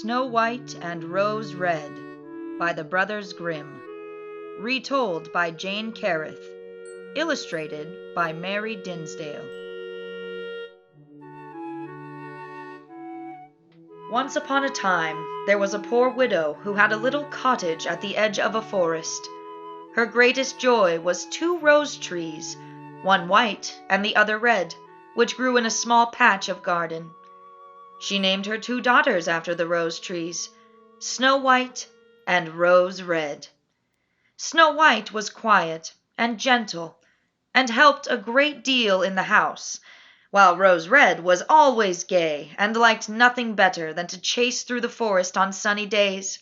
Snow White and Rose Red by the Brothers Grimm. Retold by Jane Carruth. Illustrated by Mary Dinsdale. Once upon a time, there was a poor widow who had a little cottage at the edge of a forest. Her greatest joy was 2 rose trees, one white and the other red, which grew in a small patch of garden. She named her 2 daughters after the rose trees, Snow White and Rose Red. Snow White was quiet and gentle, and helped a great deal in the house, while Rose Red was always gay and liked nothing better than to chase through the forest on sunny days.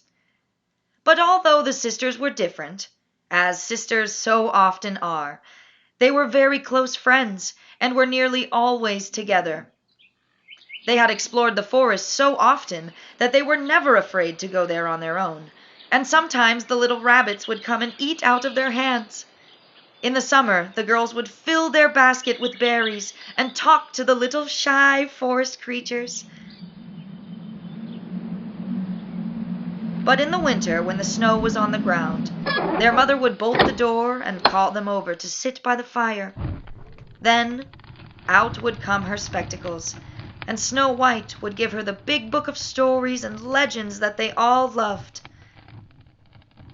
But although the sisters were different, as sisters so often are, they were very close friends and were nearly always together. They had explored the forest so often that they were never afraid to go there on their own, and sometimes the little rabbits would come and eat out of their hands. In the summer, the girls would fill their basket with berries and talk to the little shy forest creatures. But in the winter, when the snow was on the ground, their mother would bolt the door and call them over to sit by the fire. Then out would come her spectacles, and Snow White would give her the big book of stories and legends that they all loved.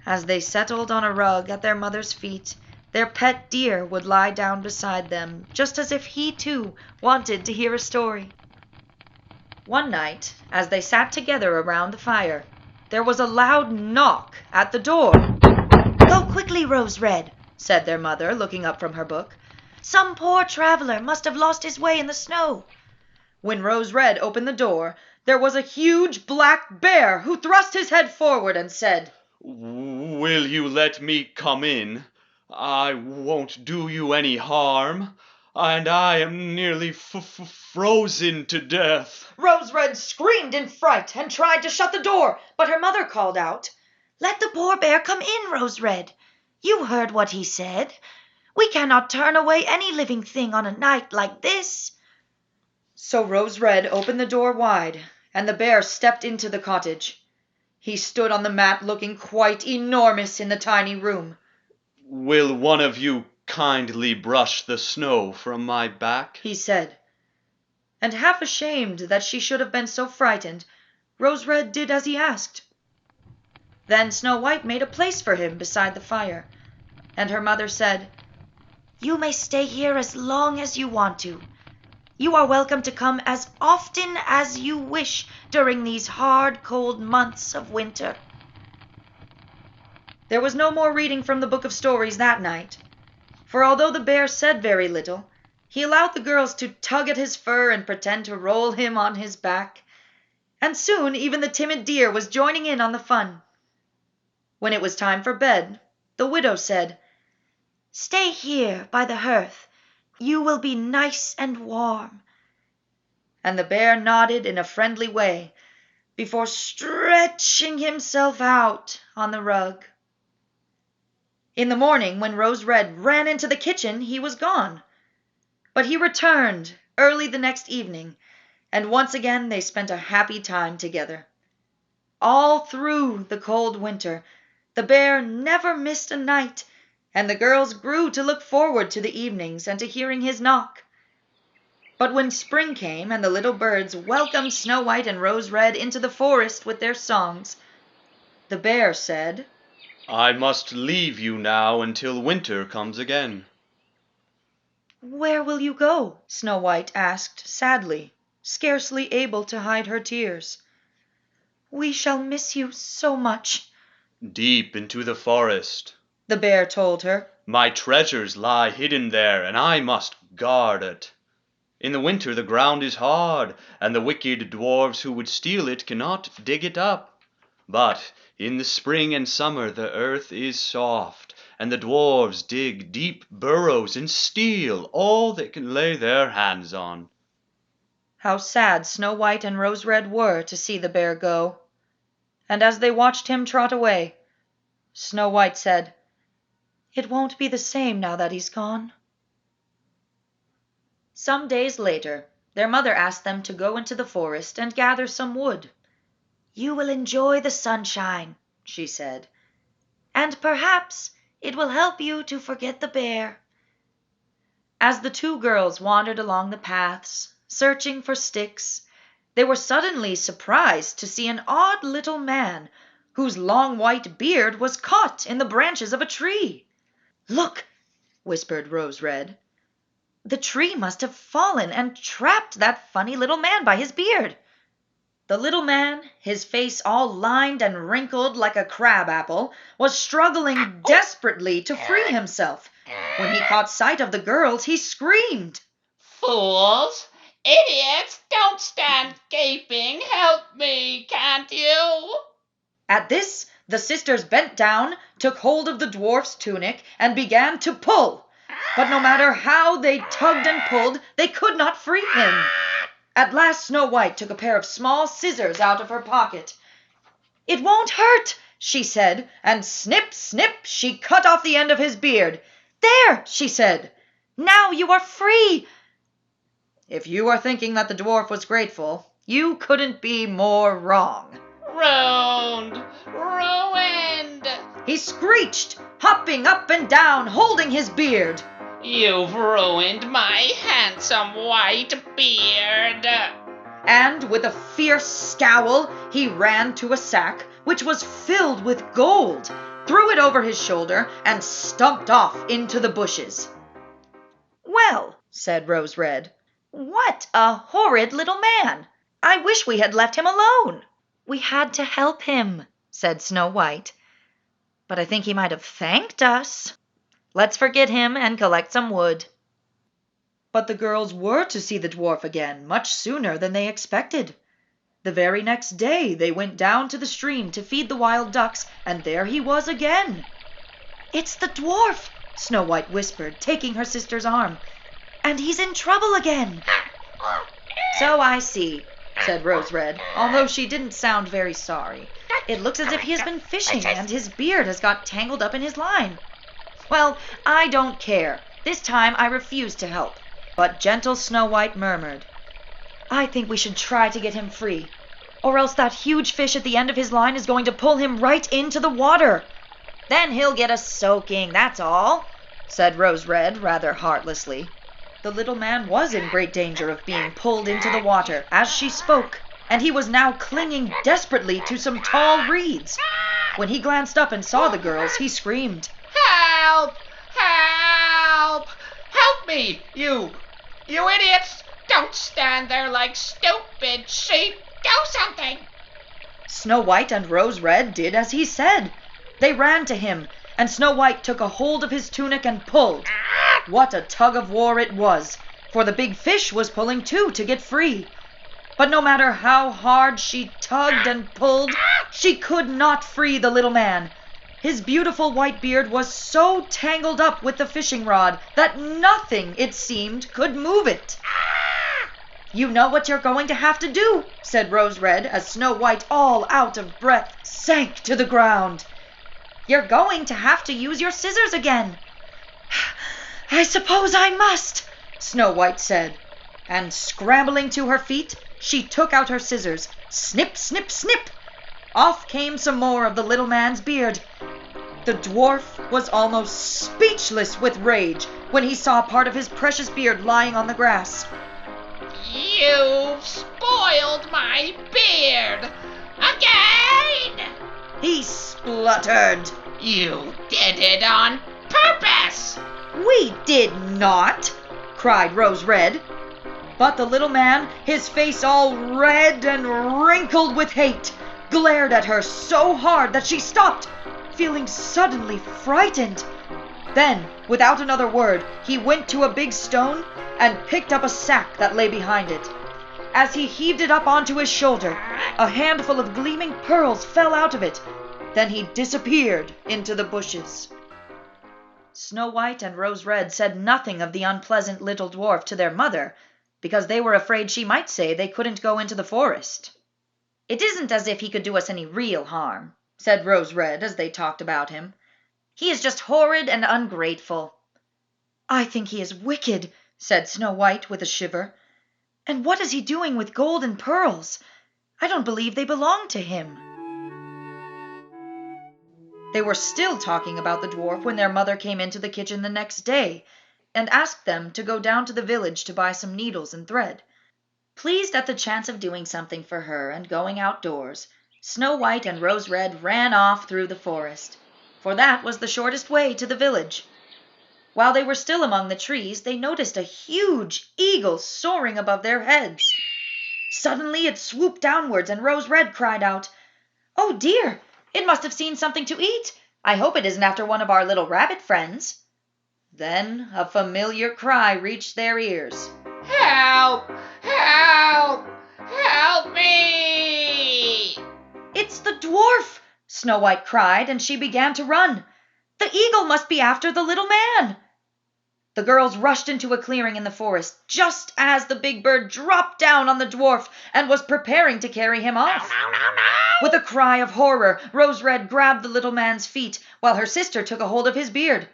As they settled on a rug at their mother's feet, their pet deer would lie down beside them, just as if he too wanted to hear a story. One night, as they sat together around the fire, there was a loud knock at the door. "Go quickly, Rose Red," said their mother, looking up from her book. "Some poor traveler must have lost his way in the snow." When Rose Red opened the door, there was a huge black bear who thrust his head forward and said, "Will you let me come in? I won't do you any harm, and I am nearly frozen to death." Rose Red screamed in fright and tried to shut the door, but her mother called out, "Let the poor bear come in, Rose Red. You heard what he said. We cannot turn away any living thing on a night like this." So Rose Red opened the door wide, and the bear stepped into the cottage. He stood on the mat looking quite enormous in the tiny room. "Will one of you kindly brush the snow from my back?" he said. And half ashamed that she should have been so frightened, Rose Red did as he asked. Then Snow White made a place for him beside the fire, and her mother said, "You may stay here as long as you want to. You are welcome to come as often as you wish during these hard, cold months of winter." There was no more reading from the book of stories that night, for although the bear said very little, he allowed the girls to tug at his fur and pretend to roll him on his back, and soon even the timid deer was joining in on the fun. When it was time for bed, the widow said, "Stay here by the hearth. You will be nice and warm." And the bear nodded in a friendly way before stretching himself out on the rug. In the morning, when Rose Red ran into the kitchen, he was gone. But he returned early the next evening, and once again they spent a happy time together. All through the cold winter, the bear never missed a night, and the girls grew to look forward to the evenings and to hearing his knock. But when spring came and the little birds welcomed Snow White and Rose Red into the forest with their songs, the bear said, "I must leave you now until winter comes again." "Where will you go?" Snow White asked sadly, scarcely able to hide her tears. "We shall miss you so much." "Deep into the forest," the bear told her. "My treasures lie hidden there, and I must guard it. In the winter the ground is hard, and the wicked dwarves who would steal it cannot dig it up. But in the spring and summer the earth is soft, and the dwarves dig deep burrows and steal all they can lay their hands on." How sad Snow White and Rose Red were to see the bear go. And as they watched him trot away, Snow White said, "It won't be the same now that he's gone." Some days later, their mother asked them to go into the forest and gather some wood. "You will enjoy the sunshine," she said, "and perhaps it will help you to forget the bear." As the two girls wandered along the paths, searching for sticks, they were suddenly surprised to see an odd little man whose long white beard was caught in the branches of a tree. "Look!" whispered Rose Red. "The tree must have fallen and trapped that funny little man by his beard." The little man, his face all lined and wrinkled like a crab apple, was struggling desperately to free himself. When he caught sight of the girls, he screamed, "Fools! Idiots! Don't stand gaping! Help me, can't you?" At this, the sisters bent down, took hold of the dwarf's tunic, and began to pull. But no matter how they tugged and pulled, they could not free him. At last Snow White took a pair of small scissors out of her pocket. "It won't hurt," she said, and snip, snip, she cut off the end of his beard. "There," she said, "now you are free." If you are thinking that the dwarf was grateful, you couldn't be more wrong. Ruined! Ruined! He screeched, hopping up and down, holding his beard. "You've ruined my handsome white beard." And with a fierce scowl, he ran to a sack which was filled with gold, threw it over his shoulder, and stumped off into the bushes. "Well," said Rose Red, "what a horrid little man! I wish we had left him alone." "We had to help him," said Snow White, "but I think he might have thanked us. Let's forget him and collect some wood." But the girls were to see the dwarf again much sooner than they expected. The very next day they went down to the stream to feed the wild ducks, and there he was again. "It's the dwarf," Snow White whispered, taking her sister's arm, "and he's in trouble again." "So I see," said Rose Red, although she didn't sound very sorry. "It looks as if he has been fishing, and his beard has got tangled up in his line. Well, I don't care. This time I refuse to help." But gentle Snow White murmured, "I think we should try to get him free, or else that huge fish at the end of his line is going to pull him right into the water. Then he'll get a soaking, that's all," said Rose Red rather heartlessly. The little man was in great danger of being pulled into the water as she spoke, and he was now clinging desperately to some tall reeds. When he glanced up and saw the girls, he screamed, "Help! Help! Help me, you idiots! Don't stand there like stupid sheep! Do something!" Snow White and Rose Red did as he said. They ran to him, and Snow White took a hold of his tunic and pulled. What a tug of war it was, for the big fish was pulling too to get free. But no matter how hard she tugged and pulled, she could not free the little man. His beautiful white beard was so tangled up with the fishing rod that nothing, it seemed, could move it. "You know what you're going to have to do," said Rose Red, as Snow White, all out of breath, sank to the ground. "You're going to have to use your scissors again." "I suppose I must," Snow White said, and scrambling to her feet, she took out her scissors. Snip, snip, snip! Off came some more of the little man's beard. The dwarf was almost speechless with rage when he saw part of his precious beard lying on the grass. "You've spoiled my beard! Again!" He spluttered. "You did it on purpose!" "We did not!" cried Rose Red. But the little man, his face all red and wrinkled with hate, glared at her so hard that she stopped, feeling suddenly frightened. Then, without another word, he went to a big stone and picked up a sack that lay behind it. As he heaved it up onto his shoulder, a handful of gleaming pearls fell out of it. Then he disappeared into the bushes. Snow White and Rose Red said nothing of the unpleasant little dwarf to their mother, because they were afraid she might say they couldn't go into the forest. "It isn't as if he could do us any real harm," said Rose Red as they talked about him. "He is just horrid and ungrateful." "I think he is wicked," said Snow White with a shiver. "And what is he doing with gold and pearls? I don't believe they belong to him." They were still talking about the dwarf when their mother came into the kitchen the next day and asked them to go down to the village to buy some needles and thread. Pleased at the chance of doing something for her and going outdoors, Snow White and Rose Red ran off through the forest, for that was the shortest way to the village. While they were still among the trees, they noticed a huge eagle soaring above their heads. Suddenly it swooped downwards, and Rose Red cried out, "Oh dear! It must have seen something to eat. I hope it isn't after one of our little rabbit friends." Then a familiar cry reached their ears. Help! Help! Help me! "It's the dwarf!" Snow White cried, and she began to run. "The eagle must be after the little man." The girls rushed into a clearing in the forest just as the big bird dropped down on the dwarf and was preparing to carry him off. No! With a cry of horror, Rose Red grabbed the little man's feet, while her sister took a hold of his beard.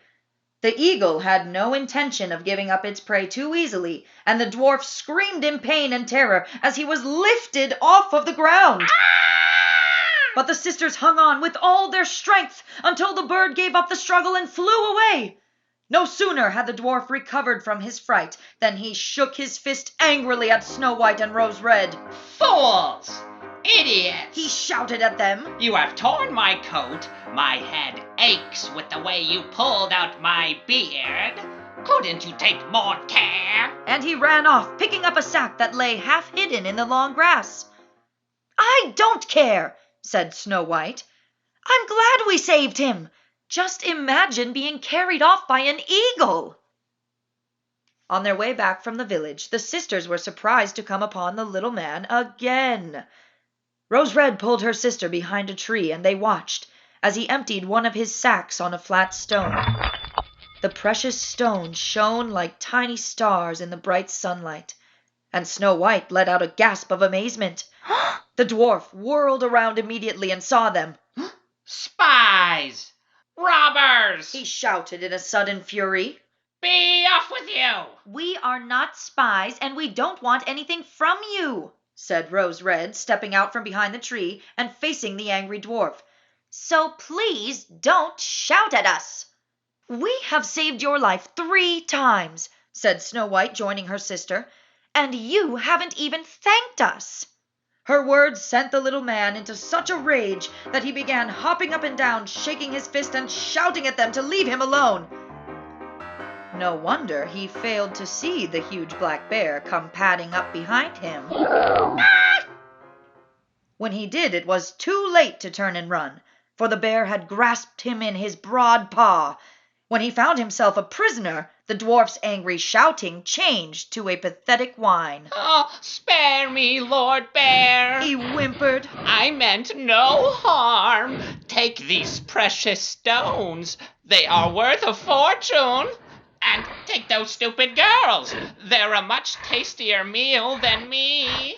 The eagle had no intention of giving up its prey too easily, and the dwarf screamed in pain and terror as he was lifted off of the ground. But the sisters hung on with all their strength until the bird gave up the struggle and flew away. No sooner had the dwarf recovered from his fright than he shook his fist angrily at Snow White and Rose Red. Fools! Idiots! He shouted at them. You have torn my coat. My head aches with the way you pulled out my beard. Couldn't you take more care? And he ran off, picking up a sack that lay half hidden in the long grass. "I don't care," said Snow White. "I'm glad we saved him. Just imagine being carried off by an eagle." On their way back from the village, the sisters were surprised to come upon the little man again. Rose Red pulled her sister behind a tree, and they watched as he emptied one of his sacks on a flat stone. The precious stone shone like tiny stars in the bright sunlight, and Snow White let out a gasp of amazement. The dwarf whirled around immediately and saw them. Spies! Robbers! He shouted in a sudden fury. Be off with you! "We are not spies, and we don't want anything from you," said Rose Red, stepping out from behind the tree and facing the angry dwarf. "So please don't shout at us." "We have saved your life 3 times," said Snow White, joining her sister, "and you haven't even thanked us." Her words sent the little man into such a rage that he began hopping up and down, shaking his fist and shouting at them to leave him alone. No wonder he failed to see the huge black bear come padding up behind him. When he did, it was too late to turn and run, for the bear had grasped him in his broad paw. When he found himself a prisoner, the dwarf's angry shouting changed to a pathetic whine. Oh, spare me, Lord Bear! He whimpered. I meant no harm. Take these precious stones. They are worth a fortune. And take those stupid girls. They're a much tastier meal than me.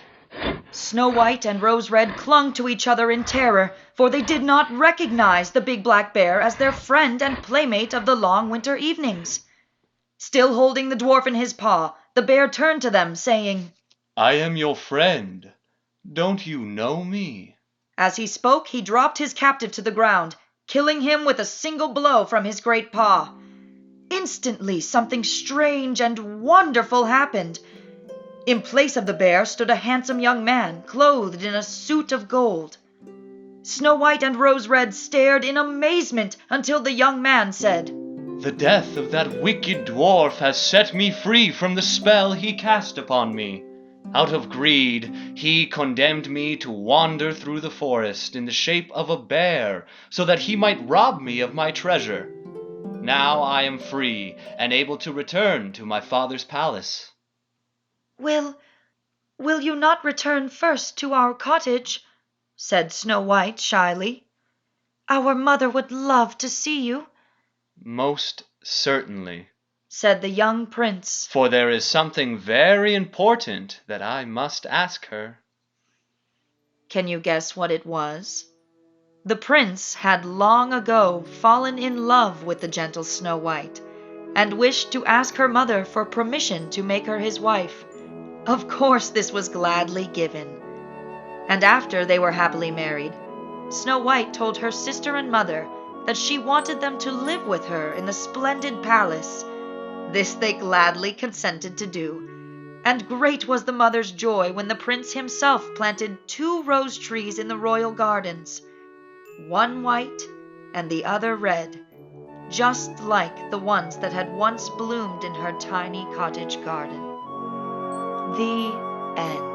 Snow White and Rose Red clung to each other in terror, for they did not recognize the big black bear as their friend and playmate of the long winter evenings. Still holding the dwarf in his paw, the bear turned to them, saying, "I am your friend. Don't you know me?" As he spoke, he dropped his captive to the ground, killing him with a single blow from his great paw. Instantly, something strange and wonderful happened. In place of the bear stood a handsome young man, clothed in a suit of gold. Snow White and Rose Red stared in amazement until the young man said, "The death of that wicked dwarf has set me free from the spell he cast upon me. Out of greed, he condemned me to wander through the forest in the shape of a bear, so that he might rob me of my treasure. Now I am free and able to return to my father's palace." Will you not return first to our cottage?" said Snow White shyly. "Our mother would love to see you." "Most certainly," said the young prince. "for there is something very important that I must ask her." Can you guess what it was? The prince had long ago fallen in love with the gentle Snow White, and wished to ask her mother for permission to make her his wife. Of course this was gladly given. And after they were happily married, Snow White told her sister and mother that she wanted them to live with her in the splendid palace. This they gladly consented to do, and great was the mother's joy when the prince himself planted 2 rose trees in the royal gardens, one white and the other red, just like the ones that had once bloomed in her tiny cottage garden. The end.